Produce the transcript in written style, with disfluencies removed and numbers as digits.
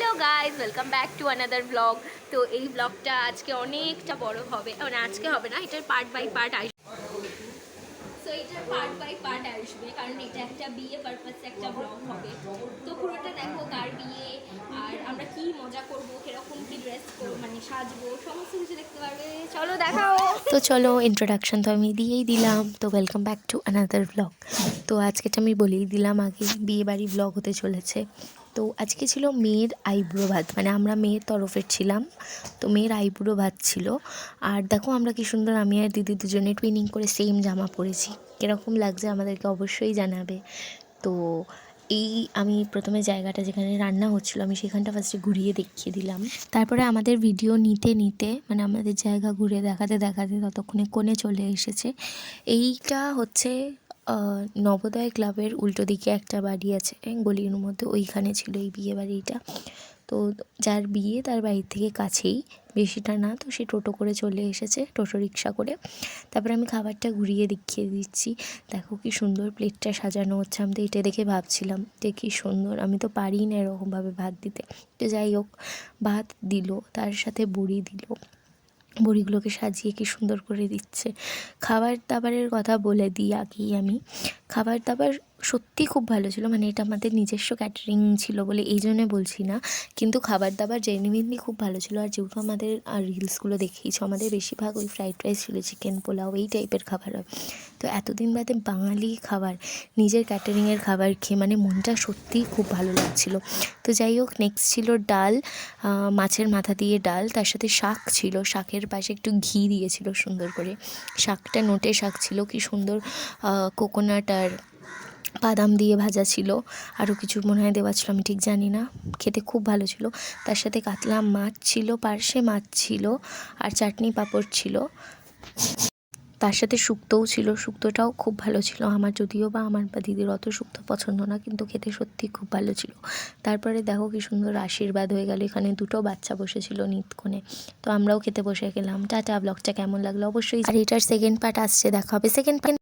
Hello guys, welcome back to another blog. তো এই ব্লগটা আজকে অনেকটা বড় হবে, মানে আজকে হবে না, এটার পার্ট বাই পার্ট আসবে। তো এটার পার্ট বাই পার্ট আসবে, কারণ এটা একটা বিয়ে পারপাসে একটা ব্লগ হবে। তো পুরোটা দেখো, কার বিয়ে আর আমরা কি মজা করবো, কিরকম কি ড্রেস করবো, মানে সাজবো, সমস্ত কিছু দেখতে পারবে। চলো দেখাও। তো চলো, ইন্ট্রোডাকশন তো আমি দিয়েই দিলাম। তো welcome back to another blog. তো আজকেটা আমি বলেই দিলাম আগে, বিয়ে বাড়ি ব্লগ হতে চলেছে। তো আজকে ছিল মেয়ের আইব্রো ভাত, মানে আমরা মেয়ের তরফের ছিলাম, তো মেয়ের আইব্রো ভাত ছিল। আর দেখো আমরা কি সুন্দর, আমি আর দিদি দুজনে টুইনিং করে সেম জামা পরেছি। কীরকম লাগছে আমাদেরকে অবশ্যই জানাবে। তো এই আমি প্রথমে জায়গাটা যেখানে রান্না হচ্ছিলো, আমি সেখানটা ফার্স্টে ঘুরিয়ে দেখিয়ে দিলাম। তারপরে আমাদের ভিডিও নিতে নিতে, মানে আমাদের জায়গা ঘুরে দেখাতে দেখাতে ততক্ষণে কোণে চলে এসেছে। এইটা হচ্ছে নবোদয় ক্লাবের উল্টো দিকে একটা বাড়ি আছে গলির মধ্যে, ওইখানে ছিল এই বিয়ে বাড়িটা। তো যার বিয়ে তার বাড়ির থেকে কাছেই, বেশিটা না। তো সে টোটো করে চলে এসেছে, টোটো রিক্সা করে। তারপরে আমি খাবারটা ঘুরিয়ে দেখিয়ে দিচ্ছি। দেখো কি সুন্দর প্লেটটা সাজানো হচ্ছে। আমি তো এটা দেখে ভাবছিলাম যে কী সুন্দর, আমি তো পারি না এরকমভাবে ভাত দিতে। তো যাই হোক, ভাত দিল, তার সাথে বড়ি দিল। বড়িগুলোকে সাজিয়ে কি সুন্দর করে দিচ্ছে। খাবার দাবারের কথা বলে দিই আগেই আমি, খাবার দাবার সত্যি খুব ভালো ছিল। মানে এটা আমাদের নিজস্ব ক্যাটারিং ছিল বলে এই জন্যে বলছি না, কিন্তু খাবার দাবার জেনুইনলি খুব ভালো ছিল। আর যেহেতু আমাদের রিলসগুলো দেখিয়েছো, আমাদের বেশিরভাগ ওই ফ্রাইড রাইস ছিল, চিকেন পোলাও এই টাইপের খাবার হয়। তো এতদিন বাদে বাঙালি খাবার, নিজের ক্যাটারিংয়ের খাবার খেয়ে মানে মনটা সত্যিই খুব ভালো লাগছিল। তো যাই হোক, নেক্সট ছিল ডাল, মাছের মাথা দিয়ে ডাল, তার সাথে শাক ছিল, শাকের পাশে একটু ঘি দিয়েছিল সুন্দর করে। শাকটা নোটে শাক ছিল, কি সুন্দর কোকোনাট আর বাদাম দিয়ে ভাজা ছিল, আরও কিছু মনে হয় দেওয়া ছিল, আমি ঠিক জানি না। খেতে খুব ভালো ছিল। তার সাথে কাতলা মাছ ছিল, পার্শে মাছ ছিল, আর চাটনি পাঁপড় ছিল। তার সাথে শুক্তোও ছিল, শুক্তোটাও খুব ভালো ছিল। আমার যদিও বা আমার বা দিদির অত শুক্তো পছন্দ না, কিন্তু খেতে সত্যি খুব ভালো ছিল। তারপরে দেখো কি সুন্দর আশীর্বাদ হয়ে গেল, এখানে দুটো বাচ্চা বসেছিল নিতকোণে। তো আমরাও খেতে বসে গেলাম। টাটা। ব্লগটা কেমন লাগলো অবশ্যই, আর এটার সেকেন্ড পার্ট আসছে, দেখা হবে সেকেন্ড পার্ট।